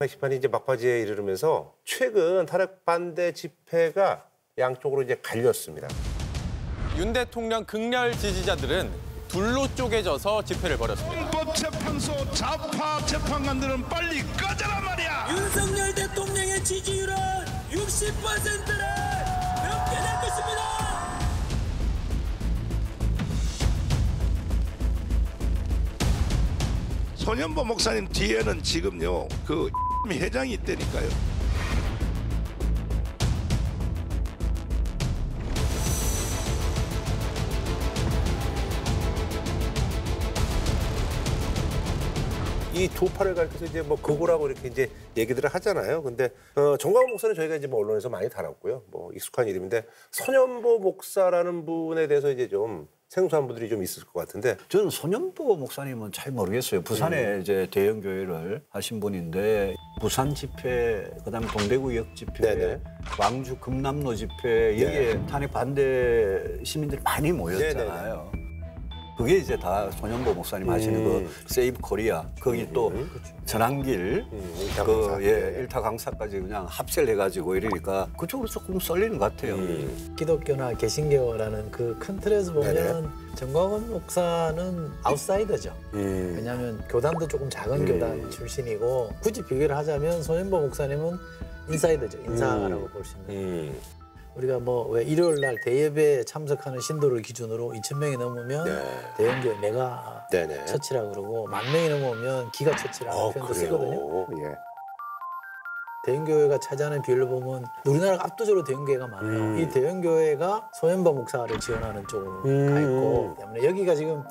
게시판이 이제 막바지에 이르면서 최근 탄핵 반대 집회가 양쪽으로 이제 갈렸습니다. 윤 대통령 극렬 지지자들은 둘로 쪼개져서 집회를 벌였습니다. 헌법재판소 좌파 재판관들은 빨리 꺼져라 말이야. 윤석열 대통령의 지지율은 60%를 넘게 될 것입니다. 손현보 목사님 뒤에는 지금요 그 회장이 있다니까요. 이 두 팔을 가리켜서 이제 뭐 극우라고 이렇게 이제 얘기들을 하잖아요. 근데 정광훈 목사는 저희가 이제 뭐 언론에서 많이 다뤘고요. 뭐 익숙한 이름인데 손현보 목사라는 분에 대해서 이제 좀 생소한 분들이 좀 있을 것 같은데 저는 손현보 목사님은 잘 모르겠어요. 부산에 이제 대형 교회를 하신 분인데 부산 집회, 그다음에 동대구역 집회, 네네. 광주 금남로 집회 여기에 탄핵 반대 시민들이 많이 모였잖아요. 네네. 그게 이제 다 손현보 목사님 하시는 그 세이브 코리아 거기 또 전환길 일타 강사까지 그냥 합세를 해가지고 이러니까 그쪽으로 조금 쏠리는 것 같아요. 기독교나 개신교라는 그 큰 틀에서 보면 네네. 정광훈 목사는 아웃사이더죠. 왜냐하면 교단도 조금 작은 교단 출신이고 굳이 비교를 하자면 손현보 목사님은 인사이더죠. 인사라고 볼 수 있는. 우리가 뭐 왜 일요일 날 대예배에 참석하는 신도를 기준으로 2,000명이 넘으면 대형교회 메가 네네. 처치라고 그러고 10,000명이 넘으면 기가 처치라는 표현도 쓰거든요. 예. 대형교회가 차지하는 비율을 보면 우리나라가 압도적으로 대형교회가 많아요. 이 대형교회가 손현보 목사를 지원하는 쪽으로 가 있고 때문에 여기가 지금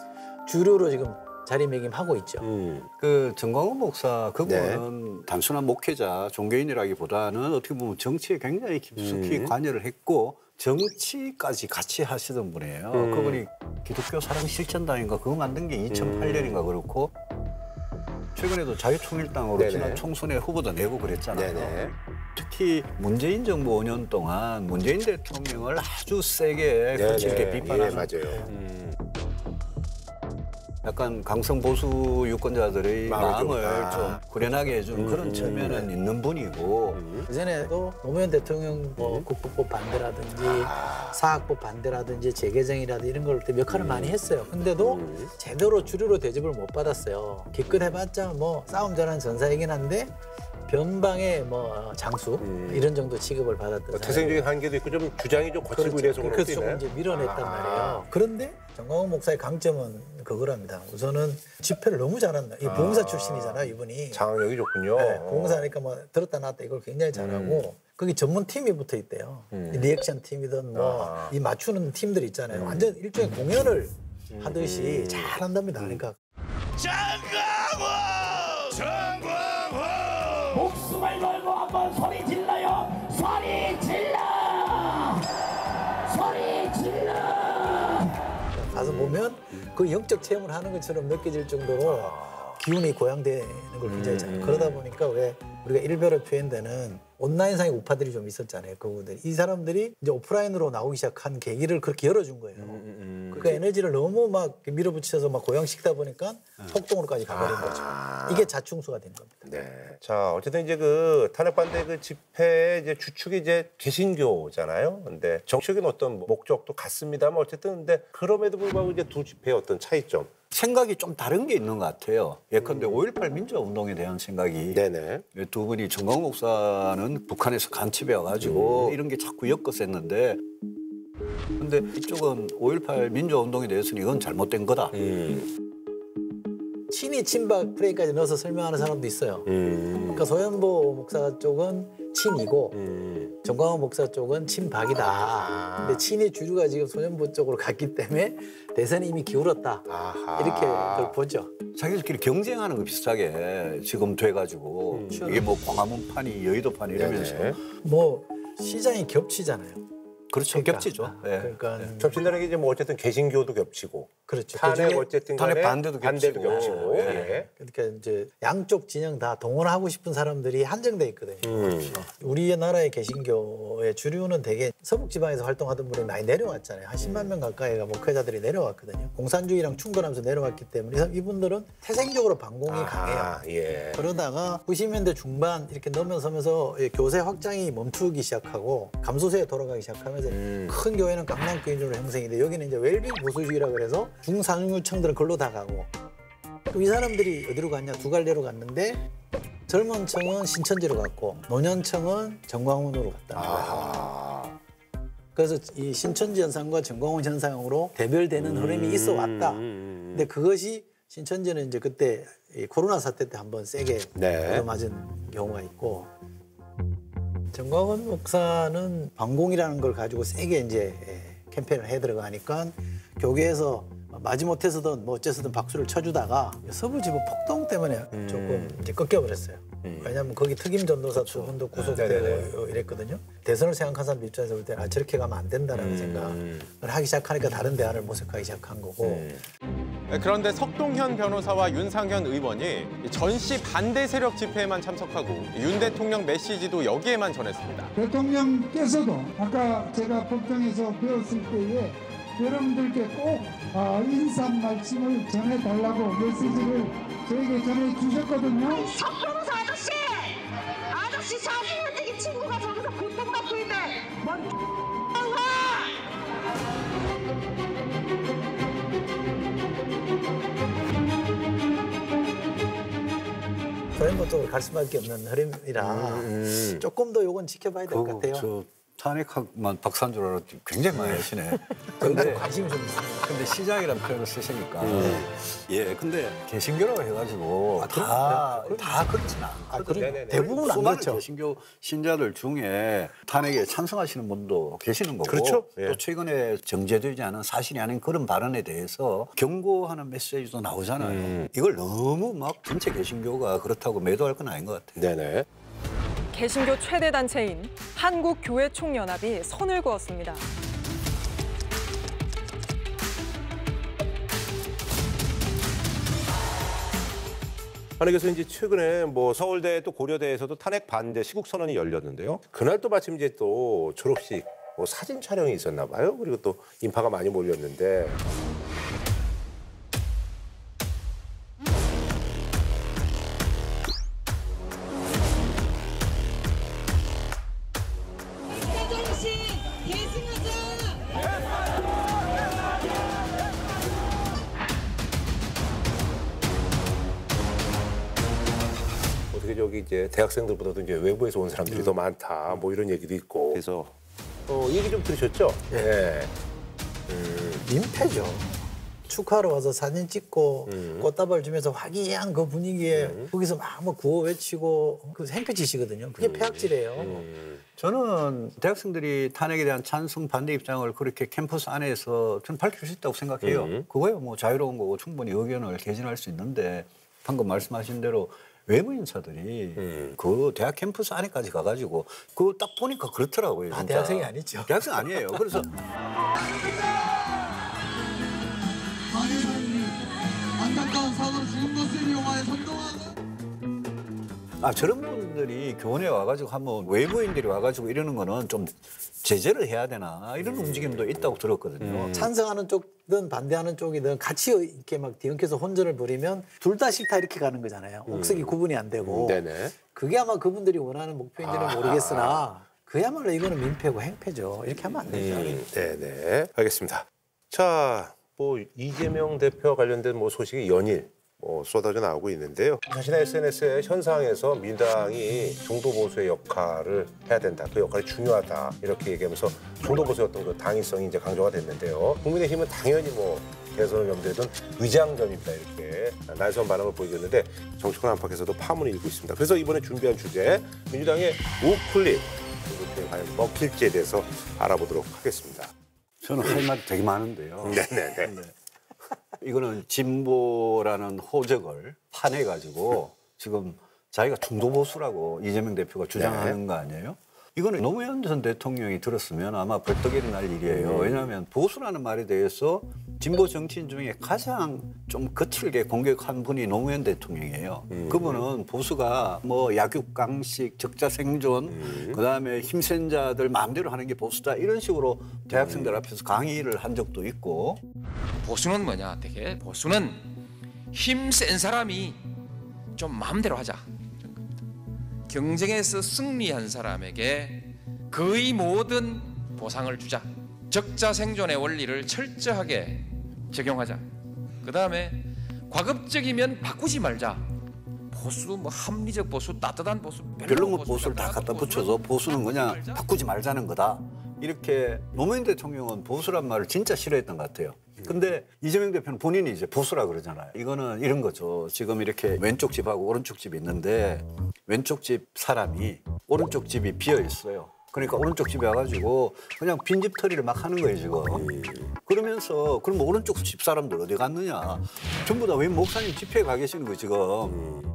주류로 지금 자리매김하고 있죠. 그 정광훈 목사 그분은 단순한 목회자, 종교인이라기보다는 어떻게 보면 정치에 굉장히 깊숙이 관여를 했고 정치까지 같이 하시던 분이에요. 그분이 기독교 사랑 실천단인가 그거 만든 게 2008년인가 그렇고 최근에도 자유통일당으로 네네. 지난 총선에 후보도 내고 그랬잖아요. 네네. 특히 문재인 정부 5년 동안 문재인 대통령을 아주 세게 거칠게 비판하는 맞아요. 약간 강성 보수 유권자들의 마음을 좀 후련하게 해준 그런 측면은 있는 분이고 그전에도 노무현 대통령 뭐 국부법 반대라든지 사학법 반대라든지 재개정이라든지 이런 걸 몇 역할을 많이 했어요. 근데도 제대로 주류로 대접을 못 받았어요. 기껏 해봤자 뭐 싸움 잘하는 전사이긴 한데 변방의 뭐 장수 이런 정도 취급을 받았던 태생적인 한계도 있고 좀 주장이 좀 거칠고 이래서 그런 그래서 것도 조금 있나요? 이제 밀어냈단 말이에요. 그런데 정광훈 목사의 강점은 그거랍니다. 우선은 집회를 너무 잘한다. 이 봉사 출신이잖아요, 이분이. 장악력이 좋군요. 네, 봉사하니까 뭐 들었다 놨다 이걸 굉장히 잘하고 거기 전문 팀이 붙어 있대요. 리액션 팀이든 뭐 이 맞추는 팀들 있잖아요. 완전 일종의 공연을 하듯이 잘한답니다. 그러니까 목숨을 걸고 한번 소리 질러요. 소리 질러. 소리 질러. 가서 보면 그 영적 체험을 하는 것처럼 느껴질 정도로 기운이 고양되는 걸 굉장히 잘. 그러다 보니까 왜 우리가 일별로 표현되는 온라인상의 우파들이 좀 있었잖아요. 그분들. 이 사람들이 이제 오프라인으로 나오기 시작한 계기를 그렇게 열어준 거예요. 그러니까 에너지를 너무 막 밀어붙여서 막 고양시키다 보니까 폭동으로까지 가버린 거죠. 이게 자충수가 된 겁니다. 네. 자, 어쨌든 이제 그 탄핵 반대 그 집회의 이제 주축이 이제 개신교잖아요. 근데 정치적인 어떤 목적도 같습니다만 어쨌든 근데 그럼에도 불구하고 이제 두 집회의 어떤 차이점. 생각이 좀 다른 게 있는 것 같아요. 예컨대 5.18 민주화운동에 대한 생각이 네네. 두 분이 정광훈 목사는 북한에서 간첩해 와가지고 이런 게 자꾸 엮었었는데 근데 이쪽은 5.18 민주화운동에 대해서는 이건 잘못된 거다. 친이 친박 프레임까지 넣어서 설명하는 사람도 있어요. 그러니까 소현보 목사 쪽은 친이고 정광훈 목사 쪽은 친박이다. 근데 친이 주류가 지금 소현보 쪽으로 갔기 때문에 대선이 이미 기울었다. 이렇게 그걸 보죠. 자기들끼리 경쟁하는 거 비슷하게 지금 돼가지고 이게 뭐 광화문판이 여의도판이 이러면서 뭐 시장이 겹치잖아요. 그렇죠. 겹치죠. 네. 그러니까 겹친다는 게 이제 뭐 어쨌든 개신교도 겹치고 그렇죠. 탄핵 그중에 어쨌든 탄핵 간에 반대도 반대도 겹치고. 겹치고. 예. 예. 그러니까 이제 양쪽 진영 다 동원하고 싶은 사람들이 한정돼 있거든요. 우리나라의 개신교의 주류는 대개 서북 지방에서 활동하던 분이 많이 내려왔잖아요. 한 10만 명 가까이가 목회자들이 내려왔거든요. 공산주의랑 충돌하면서 내려왔기 때문에 이분들은 태생적으로 반공이 강해요. 예. 그러다가 90년대 중반 이렇게 넘어서면서 교세 확장이 멈추기 시작하고 감소세에 돌아가기 시작하면서 큰 교회는 강남교인으로 형성이 돼 여기는 이제 웰빙 보수주의라 그래서 중상류층들은 글로 다 가고 또 이 사람들이 어디로 갔냐 두 갈래로 갔는데 젊은 층은 신천지로 갔고 노년층은 정광훈으로 갔다. 그래서 이 신천지 현상과 정광훈 현상으로 대별되는 흐름이 있어 왔다. 근데 그것이 신천지는 이제 그때 이 코로나 사태 때 한번 세게 네. 얻어맞은 경우가 있고 정광훈 목사는 반공이라는 걸 가지고 세게 이제 캠페인을 해 들어가니까 교계에서 마지못해서든 뭐 어째서든 박수를 쳐주다가 서부지부 폭동 때문에 조금 이제 꺾여버렸어요. 왜냐하면 거기 특임 전도사 두 분도 구속되고 이랬거든요. 대선을 생각한 사람 입장에서 볼 때는 저렇게 가면 안 된다라는 생각을 하기 시작하니까 다른 대안을 모색하기 시작한 거고. 그런데 석동현 변호사와 윤상현 의원이 전시 반대 세력 집회에만 참석하고 윤 대통령 메시지도 여기에만 전했습니다. 대통령께서도 아까 제가 법정에서 배웠을 때에 여러분들께 꼭 인삼 말씀을 전해달라고 메시지를 저에게 전해주셨거든요. 석 변호사 아저씨 40년 되기 친구가 저기서 고통받고 있는데 뭔 소행부터 갈 수밖에 없는 흐름이라 조금 더 요건 지켜봐야 될 것 같아요. 저 탄핵학만 박사인 줄 알았더니 굉장히 많이 하시네. 근데 관심이 좀 있습니다. 근데 시장이라는 표현을 쓰시니까 예, 근데 개신교라고 해가지고 다 그렇진 않거든요. 그럼 대부분 안 수많은 그렇죠. 개신교 신자들 중에 탄핵에 찬성하시는 분도 계시는 거고 그렇죠. 예. 또 최근에 정제되지 않은 사실이 아닌 그런 발언에 대해서 경고하는 메시지도 나오잖아요. 이걸 너무 막 전체 개신교가 그렇다고 매도할 건 아닌 것 같아요. 네네. 개신교 최대 단체인 한국교회총연합이 선을 그었습니다. 아니 그래서 이제 최근에 뭐 서울대 또 고려대에서도 탄핵 반대 시국 선언이 열렸는데요. 그날 또 마침 이제 또 졸업식 뭐 사진 촬영이 있었나 봐요. 그리고 또 인파가 많이 몰렸는데. 어떻게 저기 이제 대학생들보다도 이제 외부에서 온 사람들이 더 많다. 뭐 이런 얘기도 있고. 그래서 얘기 좀 들으셨죠? 예. 민폐죠. 축하하러 와서 사진 찍고 꽃다발 주면서 화기애애한 그 분위기에 거기서 막 뭐 구호 외치고 그 행패짓이거든요. 그게 폐악질이에요. 저는 대학생들이 탄핵에 대한 찬성 반대 입장을 그렇게 캠퍼스 안에서 저는 밝힐 수 있다고 생각해요. 그거야 뭐 자유로운 거고 충분히 의견을 개진할 수 있는데 방금 말씀하신 대로 외부 인사들이 그 대학 캠퍼스 안에까지 가가지고 그거 딱 보니까 그렇더라고요. 진짜. 대학생이 아니죠. 대학생 아니에요. 그래서 안타까운 사고로 죽은 것을 영화에 선동하고 저런 분들이 교원에 와가지고 한번 외부인들이 와가지고 이러는 거는 좀 제재를 해야 되나 이런 움직임도 있다고 들었거든요. 찬성하는 쪽든 반대하는 쪽이든 같이 이렇게 막 뒤엉켜서 혼전을 벌이면 둘 다 싫다 이렇게 가는 거잖아요. 옥석이 구분이 안 되고. 네네. 그게 아마 그분들이 원하는 목표인지는 모르겠으나 그야말로 이거는 민폐고 행패죠. 이렇게 하면 안 되죠. 네네. 알겠습니다. 자, 뭐 이재명 대표와 관련된 뭐 소식이 연일 쏟아져 나오고 있는데요. 자신의 SNS에 현상에서 민주당이 중도 보수의 역할을 해야 된다. 그 역할이 중요하다. 이렇게 얘기하면서 중도 보수의 어떤 그 당위성이 이제 강조가 됐는데요. 국민의힘은 당연히 뭐 대선을 염두에 둔 위장전입니다. 이렇게 날선 반응을 보이겠는데 정치권 안팎에서도 파문이 일고 있습니다. 그래서 이번에 준비한 주제 민주당의 우클릭 그것에 과연 먹힐지에 대해서 알아보도록 하겠습니다. 저는 할 말이 되게 많은데요. 네네네. 이거는 진보라는 호적을 파내가지고 지금 자기가 중도 보수라고 이재명 대표가 주장하는 거 아니에요? 이거는 노무현 전 대통령이 들었으면 아마 벌떡 일어날 일이에요. 왜냐하면 보수라는 말에 대해서 진보 정치인 중에 가장 좀 거칠게 공격한 분이 노무현 대통령이에요. 그분은 보수가 뭐 약육강식, 적자생존, 그다음에 힘센 자들 마음대로 하는 게 보수다 이런 식으로 대학생들 앞에서 강의를 한 적도 있고. 보수는 뭐냐? 되게 보수는 힘센 사람이 좀 마음대로 하자. 경쟁에서 승리한 사람에게 거의 모든 보상을 주자. 적자생존의 원리를 철저하게 적용하자. 그다음에 과급적이면 바꾸지 말자. 보수 뭐 합리적 보수, 따뜻한 보수, 별로 뭐 보수를 다 갖다 붙여서 보수는 그냥 바꾸지 말자는 거다. 이렇게 노무현 대통령은 보수란 말을 진짜 싫어했던 것 같아요. 근데 이재명 대표는 본인이 이제 보수라 그러잖아요. 이거는 이런 거죠. 지금 이렇게 왼쪽 집하고 오른쪽 집이 있는데 왼쪽 집 사람이 오른쪽 집이 비어 있어요. 그러니까 오른쪽 집에 와가지고 그냥 빈집털이를 막 하는 거예요, 지금. 그러면서 그럼 오른쪽 집 사람들 어디 갔느냐. 전부 다 왜 목사님 집회에 가 계시는 거예요, 지금.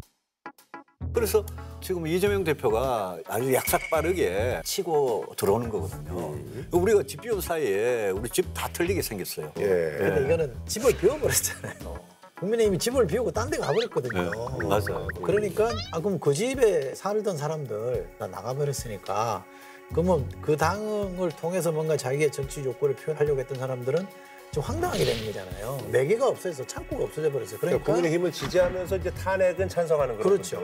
그래서 지금 이재명 대표가 아주 약삭 빠르게 치고 들어오는 거거든요. 우리가 집 비운 사이에 우리 집 다 털리게 생겼어요. 근데 이거는 집을 비워버렸잖아요. 국민의힘이 집을 비우고 딴 데 가버렸거든요. 맞아요. 그러니까 그럼 그 집에 살던 사람들 다 나가버렸으니까 그러면 그 당을 통해서 뭔가 자기의 정치 욕구를 표현하려고 했던 사람들은 좀 황당하게 되는 거잖아요. 매개가 없어져서 창구가 없어져 버렸어요. 그러니까 국민의힘을 지지하면서 이제 탄핵은 찬성하는 거죠. 그렇죠.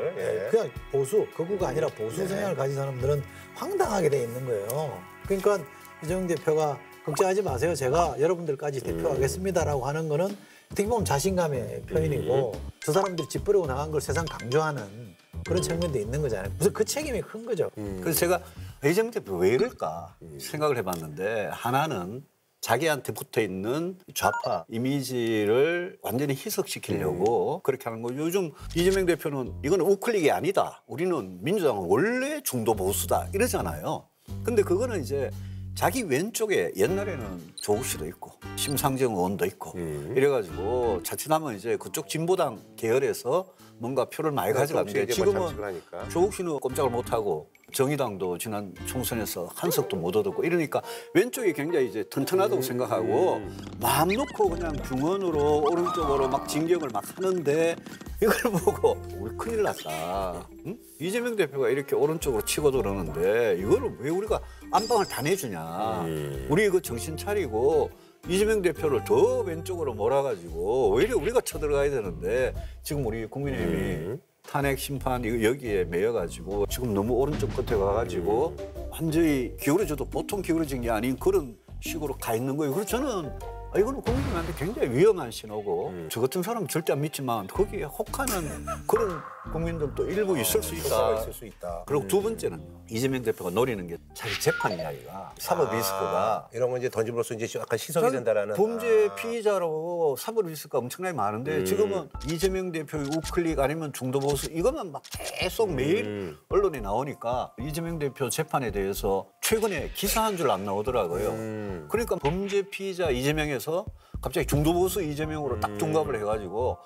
그냥 보수, 극우가 아니라 보수 성향을 가진 사람들은 황당하게 돼 있는 거예요. 그러니까 이재명 대표가 걱정하지 마세요. 제가 여러분들까지 대표하겠습니다라고 하는 거는 어떻게 보면 자신감의 표현이고 저 사람들이 집 버리고 나간 걸 세상 강조하는 그런 측면도 있는 거잖아요. 무슨 그 책임이 큰 거죠. 그래서 제가 이재명 대표 왜 이럴까 생각을 해봤는데 하나는 자기한테 붙어있는 좌파 이미지를 완전히 희석시키려고 그렇게 하는 거예요. 요즘 이재명 대표는 이거는 우클릭이 아니다. 우리는 민주당은 원래 중도 보수다 이러잖아요. 근데 그거는 이제 자기 왼쪽에 옛날에는 조국 씨도 있고 심상정 의원도 있고 이래가지고 자칫하면 이제 그쪽 진보당 계열에서 뭔가 표를 많이 가져가는데 지금은 조국 씨는 꼼짝을 못하고 정의당도 지난 총선에서 한 석도 못 얻었고 이러니까 왼쪽이 굉장히 이제 튼튼하다고 생각하고 마음 놓고 그냥 중원으로 오른쪽으로 막 진격을 막 하는데 이걸 보고 우리 큰일 났다. 응? 이재명 대표가 이렇게 오른쪽으로 치고 들어오는데 이거를 왜 우리가 안방을 다 내주냐. 우리 이거 정신 차리고 이재명 대표를 더 왼쪽으로 몰아가지고 오히려 우리가 쳐들어가야 되는데 지금 우리 국민의힘이 탄핵 심판 여기에 매여가지고 지금 너무 오른쪽 끝에 가가지고 완전히 기울어져도 보통 기울어진 게 아닌 그런 식으로 가 있는 거예요. 그래서 저는 이거는 국민한테 굉장히 위험한 신호고 저 같은 사람은 절대 안 믿지만 거기에 혹하는 그런 국민들도 일부 있을 수 있다. 그리고 두 번째는 이재명 대표가 노리는 게 자기 재판 이야기가 사법 리스크가 이런 건 이제 던짐으로써 이제 약간 희석이 된다라는 범죄 피의자로 사법 리스크가 엄청나게 많은데 지금은 이재명 대표의 우클릭 아니면 중도 보수 이것만 막 계속 매일 언론에 나오니까 이재명 대표 재판에 대해서 최근에 기사 한 줄 안 나오더라고요. 그러니까 범죄 피의자 이재명에서 갑자기 중도 보수 이재명으로 딱 둔갑을 해가지고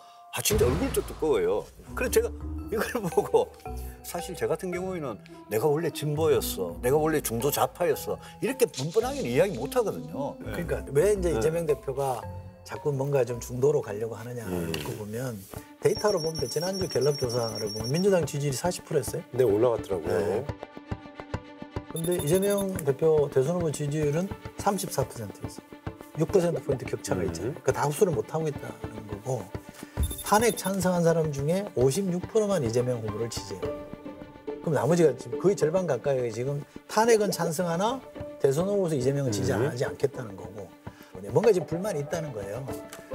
진짜 얼굴도 두꺼워요. 그래서 제가 이걸 보고 사실 제 같은 경우에는 내가 원래 진보였어. 내가 원래 중도 좌파였어. 이렇게 뻔뻔하게는 이야기 못 하거든요. 그러니까 왜 이제 이재명 대표가 자꾸 뭔가 좀 중도로 가려고 하느냐 그 보면 데이터로 보면 지난주 갤럽 조사를 보면 민주당 지지율이 40%였어요. 네, 올라갔더라고요. 근데 이재명 대표 대선 후보 지지율은 34%였어요. 6%포인트 격차가 있잖아요. 그러니까 다수를 못하고 있다는 거고 탄핵 찬성한 사람 중에 56%만 이재명 후보를 지지해요. 그럼 나머지가 지금 거의 절반 가까이 지금 탄핵은 찬성하나 대선 후보에서 이재명은 지지하지 않겠다는 거고 뭔가 지금 불만이 있다는 거예요.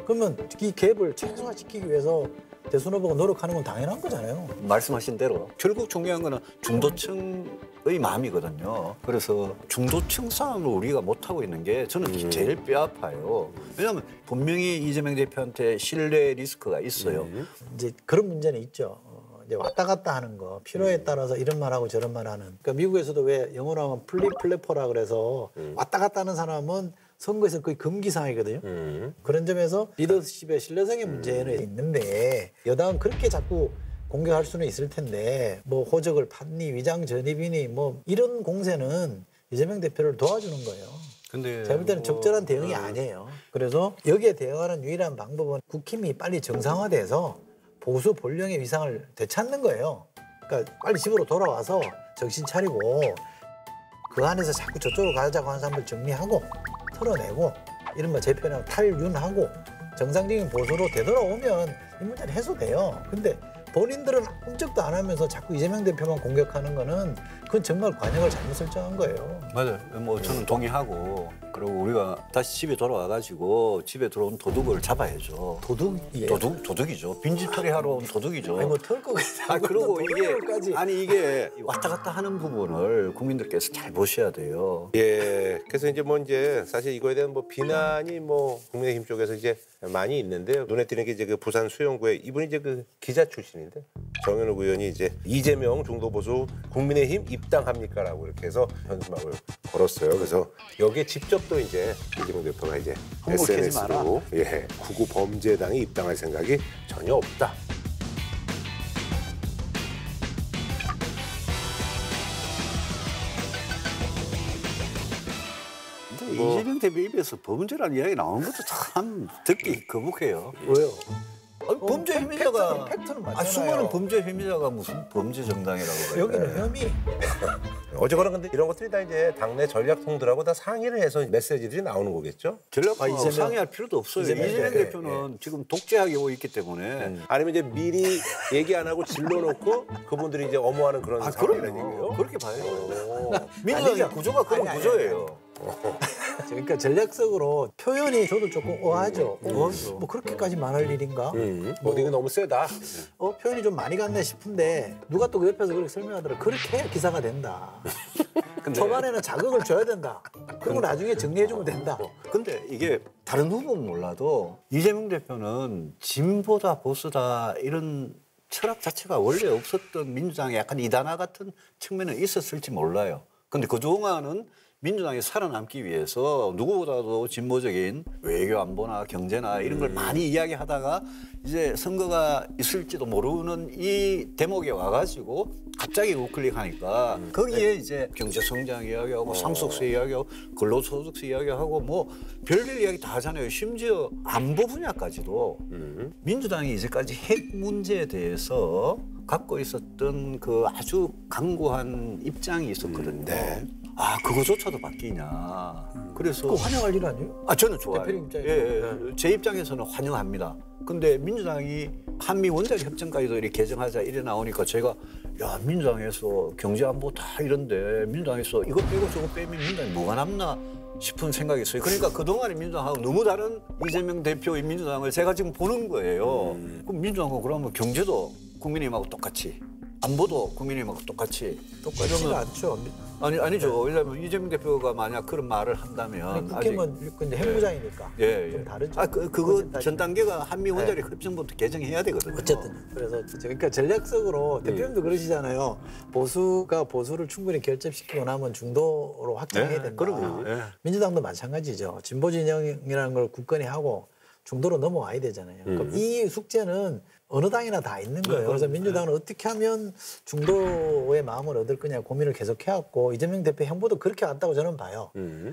그러면 이 갭을 최소화시키기 위해서 대선 후보가 노력하는 건 당연한 거잖아요. 말씀하신 대로 결국 중요한 거는 중도층의 마음이거든요. 그래서 중도층 싸움을 우리가 못하고 있는 게 저는 제일 뼈아파요. 왜냐하면 분명히 이재명 대표한테 신뢰 리스크가 있어요. 이제 그런 문제는 있죠. 이제 왔다 갔다 하는 거 필요에 따라서 이런 말하고 저런 말하는. 그러니까 미국에서도 왜 영어로 하면 플래퍼라 그래서 왔다 갔다 하는 사람은 선거에서 거의 금기 사항이거든요. 그런 점에서 리더십의 신뢰성의 문제는 있는데 여당은 그렇게 자꾸 공격할 수는 있을 텐데 뭐 호적을 팠니 위장 전입이니 뭐 이런 공세는 이재명 대표를 도와주는 거예요. 근데 제가 볼 때는 적절한 대응이 아니에요. 그래서 여기에 대응하는 유일한 방법은 국힘이 빨리 정상화돼서 보수 본령의 위상을 되찾는 거예요. 그러니까 빨리 집으로 돌아와서 정신 차리고 그 안에서 자꾸 저쪽으로 가자고 하는 사람들 정리하고 털어내고 이른바 제 표현하면 탈윤하고 정상적인 보수로 되돌아오면 이 문제는 해소돼요. 근데 본인들은 꼼짝도 안 하면서 자꾸 이재명 대표만 공격하는 거는 그건 정말 관역을 잘못 설정한 거예요. 맞아요. 뭐 저는 동의하고 그리고 우리가 다시 집에 돌아와가지고 집에 들어온 도둑을 잡아야죠. 도둑이에요? 도둑이죠. 빈집털이 하러 온 도둑이죠. 아니 뭐 털 거가 그리고 이게 왔다 갔다 하는 부분을 국민들께서 잘 보셔야 돼요. 예, 그래서 이제 사실 이거에 대한 뭐 비난이 뭐 국민의힘 쪽에서 이제 많이 있는데요. 눈에 띄는 게 이제 그 부산 수영구에 이분이 이제 그 기자 출신인데 정현욱 의원이 이제 이재명 중도보수 국민의힘 입당합니까라고 이렇게 해서 현수막을 걸었어요. 그래서 여기에 직접 또 이제 이재명 대표가 이제 SNS로 구구 범죄당에 입당할 생각이 전혀 없다. 이재명 대표 입에서 범죄라는 이야기 나오는 것도 참 듣기 거북해요. 왜요? 아니, 범죄 혐의자가 팩트는 맞잖아요. 수많은 범죄 혐의자가 무슨 범죄 정당이라고 그래요. 여기는 혐의. 어쨌거나 근데 이런 것들이 다 이제 당내 전략통들하고 다 상의를 해서 메시지들이 나오는 거겠죠? 전략하고 상의할 필요도 없어요. 이재명 대표는 지금 독재하고 있기 때문에. 아니면 이제 미리 얘기 안 하고 질러놓고 그분들이 이제 엄호하는 그런 상황이라는 얘기예요? 그렇게 봐요. 민주당의 구조가 그런 구조예요. 그러니까 전략적으로 표현이 저도 조금 오하죠. 뭐 그렇게까지 말할 일인가? 어디가 너무 세다. 표현이 좀 많이 갔네 싶은데 누가 또 그 옆에서 그렇게 설명하더라. 그렇게 해야 기사가 된다. 초반에는 자극을 줘야 된다. 그리고 나중에 정리해주면 된다. 근데 이게 다른 후보는 몰라도 이재명 대표는 진보다 보수다 이런 철학 자체가 원래 없었던 민주당의 약간 이단화 같은 측면은 있었을지 몰라요. 근데 그동안은 민주당이 살아남기 위해서 누구보다도 진보적인 외교 안보나 경제나 이런 걸 많이 이야기하다가 이제 선거가 있을지도 모르는 이 대목에 와가지고 갑자기 우클릭하니까 거기에 이제 경제 성장 이야기하고 상속세 이야기하고 근로소득세 이야기하고 뭐 별별 이야기 다 하잖아요. 심지어 안보 분야까지도 민주당이 이제까지 핵 문제에 대해서 갖고 있었던 그 아주 강고한 입장이 있었거든요. 그거조차도 바뀌냐. 그래서 그거 환영할 일 아니에요? 저는 좋아요. 대표님 입장에서. 제 입장에서는 환영합니다. 근데 민주당이 한미 원자력 협정까지도 이렇게 개정하자 이래 나오니까 제가 민주당에서 경제안보 다 이런데 민주당에서 이거 빼고 저거 빼면 민주당이 뭐가 남나 싶은 생각이 있어요. 그러니까 그동안의 민주당하고 너무 다른 이재명 대표의 민주당을 제가 지금 보는 거예요. 그럼 민주당하고 그러면 경제도 국민의힘하고 똑같이 안보도 국민의힘하고 똑같이 똑같지는 않죠. 아니죠. 왜냐하면 이재명 대표가 만약 그런 말을 한다면 국회의원 근데 핵무장이니까 좀 다르죠. 그거 전 단계가 한미 원자력 협정부터 개정해야 되거든요. 어쨌든 그래서 그러니까 전략적으로 대표님도 그러시잖아요. 보수가 보수를 충분히 결집시키고 나면 중도로 확장해야 된다. 그럼요. 민주당도 마찬가지죠. 진보 진영이라는 걸 굳건히 하고 중도로 넘어와야 되잖아요. 그럼 이 숙제는 어느 당이나 다 있는 거예요. 그래서 민주당은 어떻게 하면 중도의 마음을 얻을 거냐 고민을 계속 해왔고 이재명 대표 행보도 그렇게 왔다고 저는 봐요.